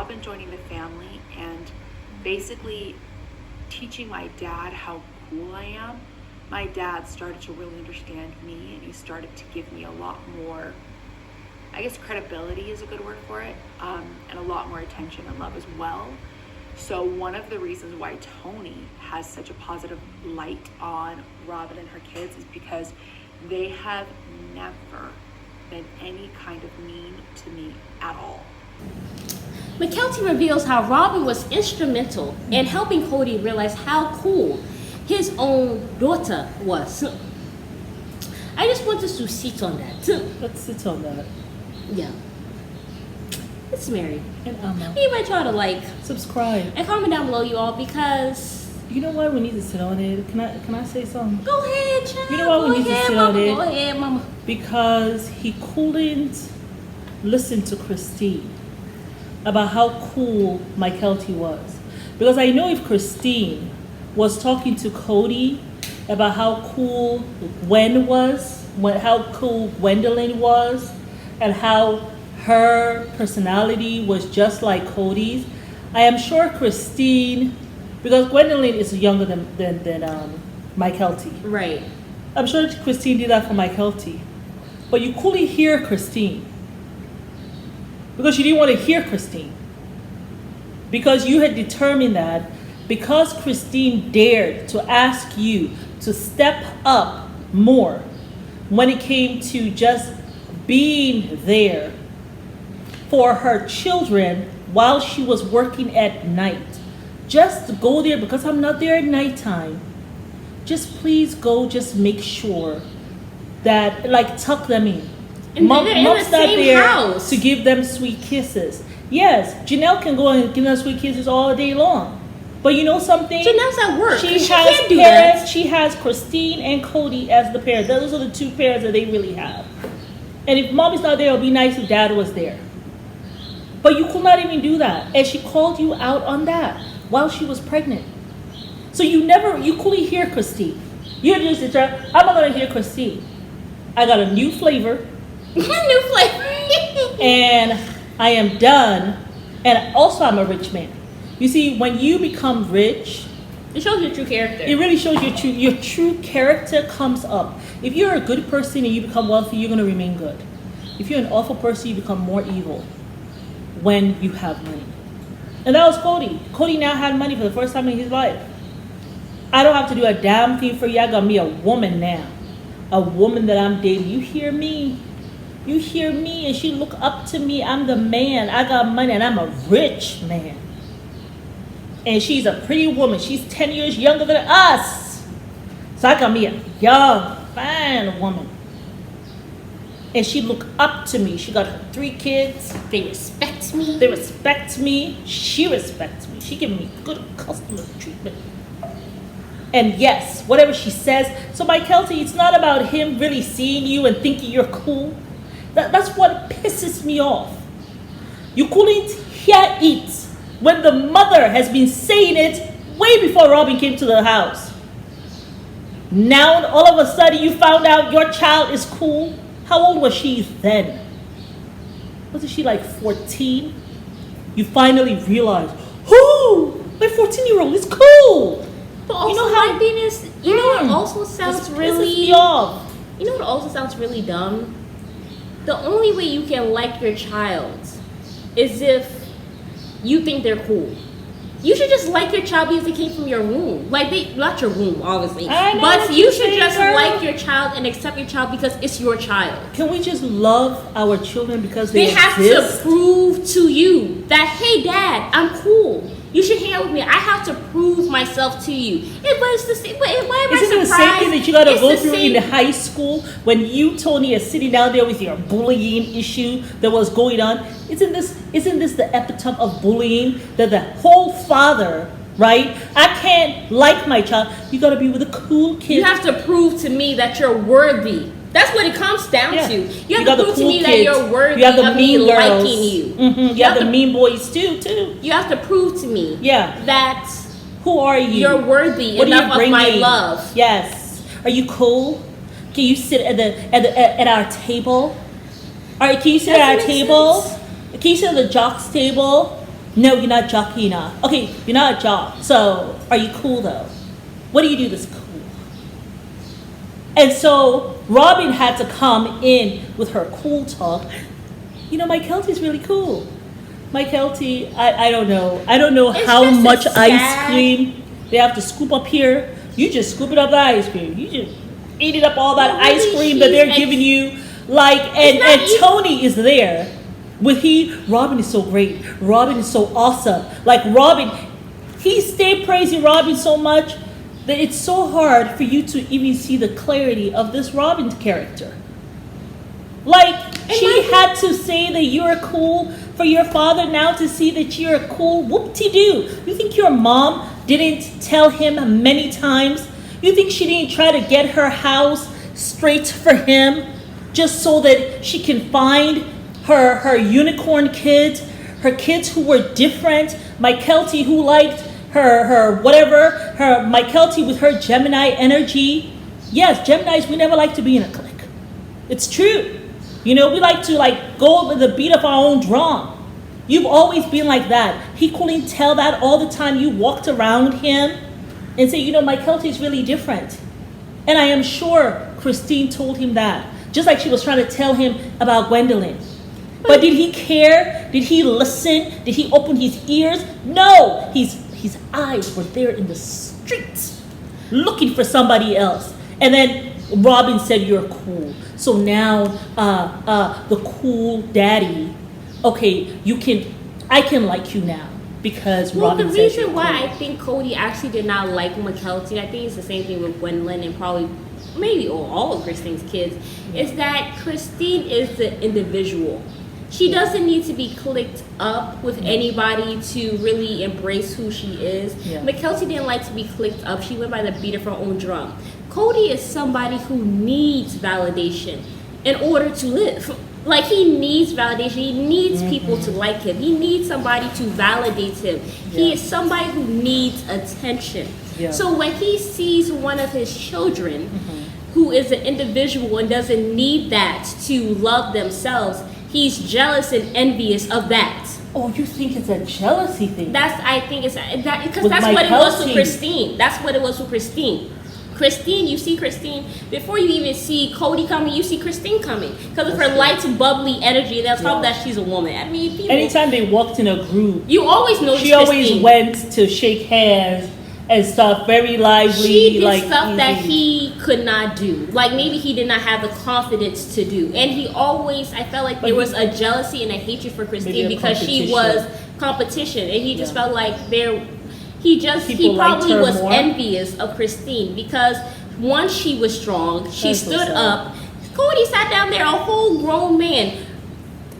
Robin joining the family and basically teaching my dad how cool I am, my dad started to really understand me, and he started to give me a lot more, I guess credibility is a good word for it, and a lot more attention and love as well. So one of the reasons why Tony has such a positive light on Robin and her kids is because they have never been any kind of mean to me at all. Mykelti reveals how Robin was instrumental in helping Kody realize how cool his own daughter was. I just want us to sit on that. Let's sit on that. Yeah. It's Mary. And Amma. You might try to subscribe, and comment down below, you all, because you know why we need to sit on it. Can I say something? Go ahead, child. You know why we need to sit on it? Go ahead, mama. Because he couldn't listen to Christine about how cool Mykelti was. Because I know if Christine was talking to Kody about how cool Gwen was, how cool Gwendolyn was, and how her personality was just like Kody's, I am sure Christine, because Gwendolyn is younger than Mykelti. Right. I'm sure Christine did that for Mykelti. But you couldn't hear Christine. Because you didn't want to hear Christine. Because you had determined that because Christine dared to ask you to step up more when it came to just being there for her children while she was working at night. Just to go there, because I'm not there at nighttime. Just please go, just make sure that, tuck them in. And Mom's in the not same there house to give them sweet kisses. Yes, Janelle can go and give them sweet kisses all day long. But you know something? Janelle's at work. She has can't do parents. that. She has Christine and Kody as the parents. Those are the two parents that they really have. And if mommy's not there, it would be nice if dad was there. But you could not even do that. And she called you out on that while she was pregnant. So you couldn't hear Christine. You just sit there, I'm not going to hear Christine. I got a new flavor. New flavor. And I am done. And also I'm a rich man. You see, when you become rich, it shows your true character. It really shows your true character comes up. If you're a good person and you become wealthy, you're going to remain good. If you're an awful person, you become more evil when you have money. And that was Kody. Kody now had money for the first time in his life. I don't have to do a damn thing for you. I got me a woman now. A woman that I'm dating. You hear me? You hear me? And she look up to me. I'm the man. I got money and I'm a rich man. And she's a pretty woman. She's 10 years younger than us. So I got me a young, fine woman. And she look up to me. She got her 3 kids. They respect me. They respect me. She respects me. She giving me good customer treatment. And yes, whatever she says. So Mykelti, it's not about him really seeing you and thinking you're cool. That's what pisses me off. You couldn't hear it when the mother has been saying it way before Robin came to the house. Now all of a sudden you found out your child is cool. How old was she then? Wasn't she like 14? You finally realized, my 14-year-old is cool. But also, you know how my thing is, you know what also sounds really, pisses me off. You know what also sounds really dumb? The only way you can like your child is if you think they're cool. You should just like your child because they came from your womb. Not your womb, obviously. But you should just like your child and accept your child because it's your child. Can we just love our children because they have exist? to prove to you that, hey, Dad, I'm cool. You should hang out with me. I have to prove myself to you. But it's the same. Why am I surprised? Isn't it the same thing that you got to go through in the high school when you, Tony, are sitting down there with your bullying issue that was going on? Isn't this the epitome of bullying? That the whole father, right? I can't like my child. You got to be with a cool kid. You have to prove to me that you're worthy. That's what it comes down to. You have to prove to me that you're worthy of me liking you. Mm-hmm. You have the mean boys too. You have to prove to me that who are you? You're worthy enough of my love. Yes. Are you cool? Can you sit at our table? All right, can you sit at our table? Can you sit at the jocks table? No, you're not jockey enough. Okay, you're not a jock. So are you cool though? What do you do that's cool? And so Robin had to come in with her cool talk. You know, Mykelti's really cool. Mykelti, I don't know. I don't know It's how just a much sad- ice cream they have to scoop up here. You just scooping up the ice cream. You just eating up all that Well, really, ice cream that they're she's giving you. Like, and not even- Tony is there. Robin is so great. Robin is so awesome. Like Robin, he stayed praising Robin so much that it's so hard for you to even see the clarity of this Robin character. Like, she had to say that you're cool for your father now to see that you're cool. Whoop-de-doo. You think your mom didn't tell him many times? You think she didn't try to get her house straight for him just so that she can find her unicorn kids, her kids who were different, Mykelti who liked her Mykelti with her Gemini energy. Yes, Geminis, we never like to be in a clique. It's true. You know, we like to go with the beat of our own drum. You've always been like that. He couldn't tell that all the time you walked around him and say, you know, Mykelti is really different. And I am sure Christine told him that. Just like she was trying to tell him about Gwendolyn. But did he care? Did he listen? Did he open his ears? No! His eyes were there in the streets looking for somebody else. And then Robin said, you're cool. So now the cool daddy, okay, I can like you now because Robin the says reason you're why cool. I think Kody actually did not like Mykelti, I think it's the same thing with Gwendolyn and probably maybe all of Christine's kids, is that Christine is the individual. She doesn't need to be clicked up with anybody to really embrace who she is. Yeah. Mykelti didn't like to be clicked up. She went by the beat of her own drum. Kody is somebody who needs validation in order to live. Like, he needs validation. He needs people to like him. He needs somebody to validate him. He is somebody who needs attention. Yeah. So when he sees one of his children who is an individual and doesn't need that to love themselves, he's jealous and envious of that. Oh, you think it's a jealousy thing? I think it's that because With that's what it was with Mykelti. Christine. That's what it was with Christine. Christine, you see Christine before you even see Kody coming. You see Christine coming because of her light, bubbly energy. And on top of that, she's a woman. I mean, people, anytime they walked in a group, you always notice she always Christine. went to shake hands and stuff, very lively. She did like stuff that easy. he could not do. Like, maybe he did not have the confidence to do. And he always, I felt like there was a jealousy and a hatred for Christine because she was competition. And he just felt like he People liked probably her was more. envious of Christine because once she was strong, she That's so stood sad. up. Cody sat down there, a whole grown man,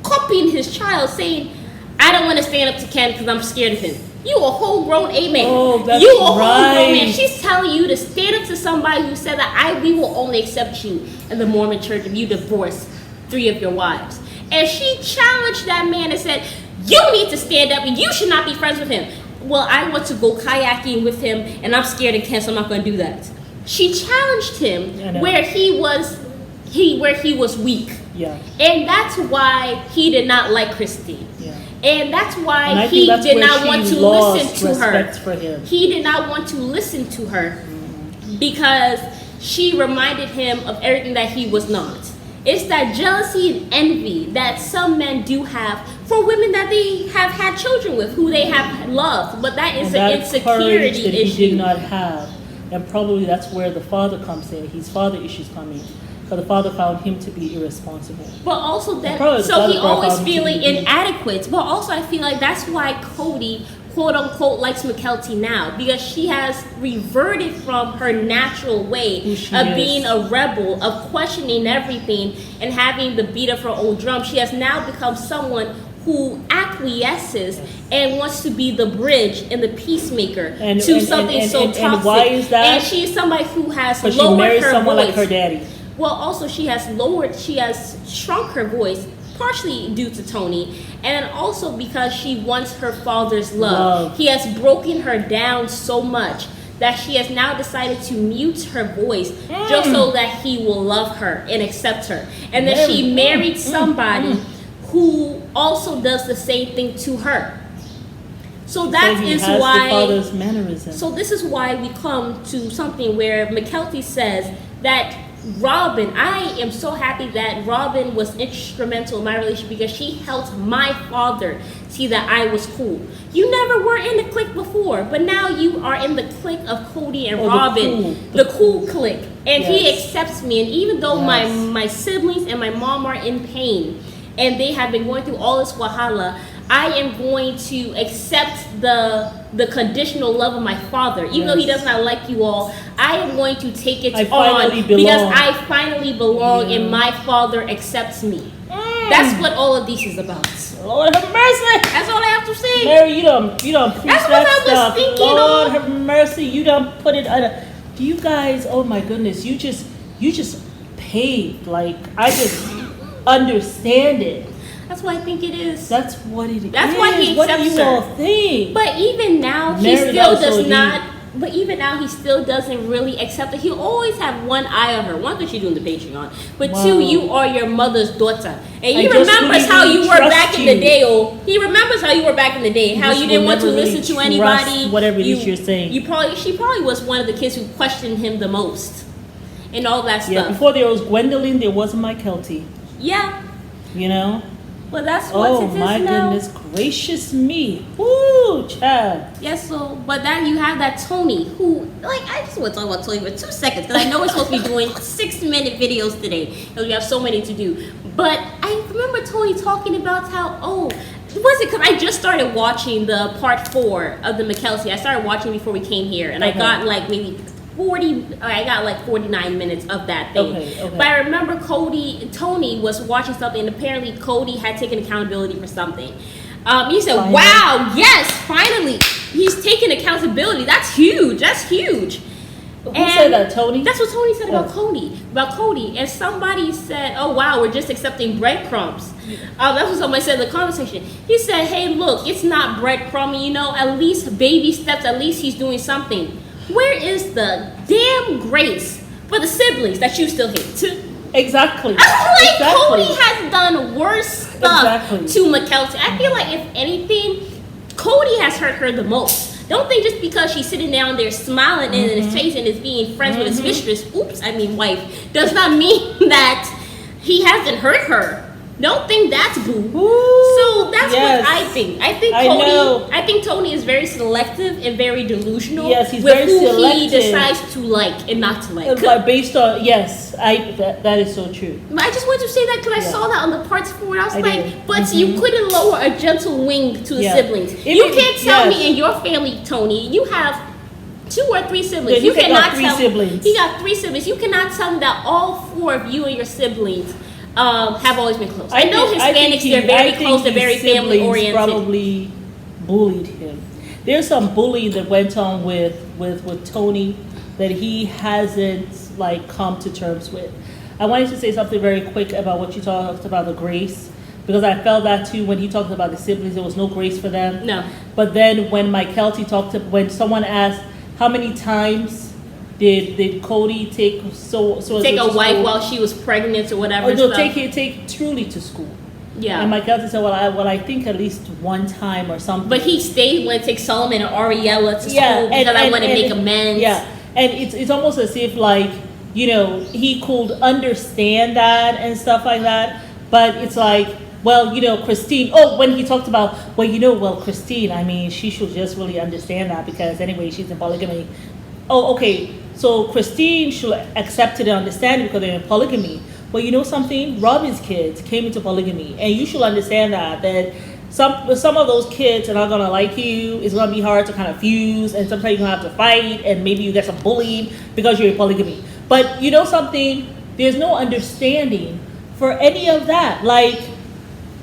copying his child, saying, I don't want to stand up to Ken because I'm scared of him. You a whole grown amen. Oh, that's you a whole right. grown man. She's telling you to stand up to somebody who said that we will only accept you in the Mormon church if you divorce 3 of your wives. And she challenged that man and said, you need to stand up and you should not be friends with him. Well, I want to go kayaking with him and I'm scared of Ken, so I'm not going to do that. She challenged him where he was weak. Yeah. And that's why he did not like Christine. Yeah. And that's why And I he think that's did where not she want to lost listen to her. respect for him. He did not want to listen to her because she reminded him of everything that he was not. It's that jealousy and envy that some men do have for women that they have had children with, who they have loved. But that is And an that courage insecurity that issue. he did not have. And probably that's where the father comes in. His father issues come in. Because the father found him to be irresponsible. But also that, Probably so he the father always found him to feeling be- inadequate. But also I feel like that's why Kody, quote unquote, likes Mykelti now, because she has reverted from her natural way Who she of is. being a rebel, of questioning everything and having the beat of her own drum. She has now become someone who acquiesces and wants to be the bridge and the peacemaker to something so toxic. And why is that? And she is somebody who has Because she lowered married her someone voice. like her daddy. Well, also she has shrunk her voice, partially due to Tony, and also because she wants her father's love. He has broken her down so much that she has now decided to mute her voice just so that he will love her and accept her. And then she married somebody who also does the same thing to her. So that he is has why. the father's mannerism. So this is why we come to something where Mykelti says that Robin, I am so happy that Robin was instrumental in my relationship because she helped my father see that I was cool. You never were in the clique before, but now you are in the clique of Kody and Robin, the cool clique. And he accepts me. And even though my siblings and my mom are in pain and they have been going through all this wahala, I am going to accept the conditional love of my father. Even though he does not like you all, I am going to take it on because I finally belong and my father accepts me. That's what all of this is about. Lord have mercy. That's all I have to say. Mary, you don't preach That's that what I was thinking. Lord have mercy. You don't put it under. Do you guys? Oh my goodness! You just paved. Like I just understand it. That's what I think it is. That's what it is. That's why he accepts What do you her. all think? But even now, he Mary, still does not. But even now, he still doesn't really accept it. He'll always have one eye on her. One, because she's doing the Patreon. But two, you are your mother's daughter. And he remembers how you were back in the day. Oh, he remembers how you were back in the day. How you didn't want to listen to anybody. Whatever it is you're saying. She probably was one of the kids who questioned him the most. And all that stuff. Yeah, before there was Gwendolyn, there wasn't Mykelti. Yeah. You know? Well, that's what it is now. Oh my goodness gracious me. Woo, child. Yes, but then you have that Tony who, I just want to talk about Tony for 2 seconds because I know we're supposed to be doing 6-minute videos today because we have so many to do. But I remember Tony talking about how, was it because I just started watching the part 4 of the Mykelti. I started watching before we came here and I got maybe 49 minutes of that thing. Okay. But I remember Tony was watching something and apparently Kody had taken accountability for something. He said, finally. Wow, yes, finally. He's taking accountability. That's huge. Who said that, Tony? That's what Tony said about Kody. And somebody said, oh, wow, we're just accepting breadcrumbs. That's what somebody said in the conversation. He said, hey, look, it's not breadcrumbing, at least baby steps, at least he's doing something. Where is the damn grace for the siblings that you still hate? Exactly. Kody has done worse stuff to Mykelti. I feel like if anything, Kody has hurt her the most. Don't think just because she's sitting down there smiling in his face and is being friends with his mistress, wife, does not mean that he hasn't hurt her. Don't think that's boo. So that's what I think. I think Tony is very selective and very delusional. Yes, he's with very who selective. He decides to like and not to like. Based on that is so true. I just wanted to say that because I saw that on the parts 4 and I was but you couldn't lower a gentle wing to the siblings. You can't tell me in your family, Tony, you have 2 or 3 siblings. You cannot tell siblings. He got 3 siblings. You cannot tell me that all 4 of you and your siblings have always been close. I know Hispanics, they're very close, they're very family oriented. Probably bullied him. There's some bullying that went on with Tony that he hasn't come to terms with. I wanted to say something very quick about what you talked about, the grace, because I felt that too when he talked about the siblings. There was no grace for them. No. But then when Mykelti when someone asked how many times did Kody take a wife while she was pregnant or whatever? Take Truly to school. Yeah. And Mykelti said, I think at least one time or something. But he stayed when it takes Solomon and Ariella to school because I want to make amends. Yeah. And it's almost as if he could understand that and stuff like that. But it's Christine, when he talked about, Christine, she should just really understand that because anyway, she's in polygamy. Oh, okay. So Christine should accept it and understand it because they're in polygamy. But you know something? Robin's kids came into polygamy, and you should understand that some of those kids are not gonna like you. It's gonna be hard to kind of fuse, and sometimes you're gonna have to fight, and maybe you get some bullying because you're in polygamy. But you know something? There's no understanding for any of that.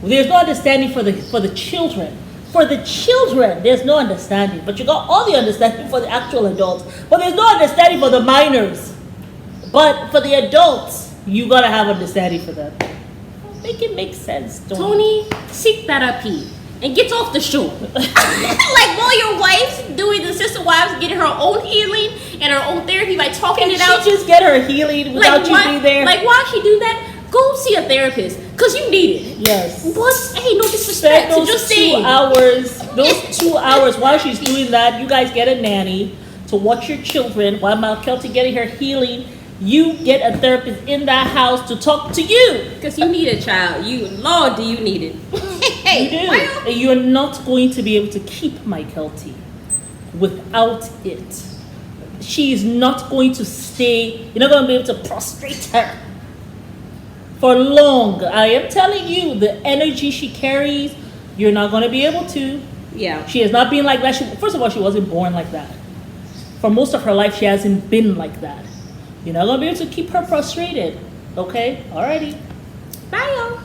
There's no understanding for the children. For the children, there's no understanding. But you got all the understanding for the actual adults. But there's no understanding for the minors. But for the adults, you gotta have understanding for them. Make it make sense, Tony, seek therapy and get off the show. While your wife's doing the sister wives getting her own healing and her own therapy by talking it out. She just get her healing without you being there. Why she do that? Go see a therapist. Because you need it. Yes. But, hey, no Spend disrespect. So those just 2 saying. hours. Those 2 hours while she's doing that, you guys get a nanny to watch your children while Mykelti getting her healing. You get a therapist in that house to talk to you. Because you need a child. Lord, do you need it? Hey, You do. why And you're not going to be able to keep Mykelti without it. She is not going to stay. You're not going to be able to prostrate her for long. I am telling you, the energy she carries, you're not going to be able to. Yeah. She has not been like that. First of all, she wasn't born like that. For most of her life, she hasn't been like that. You're not going to be able to keep her prostrated. Okay? Alrighty. Bye, y'all.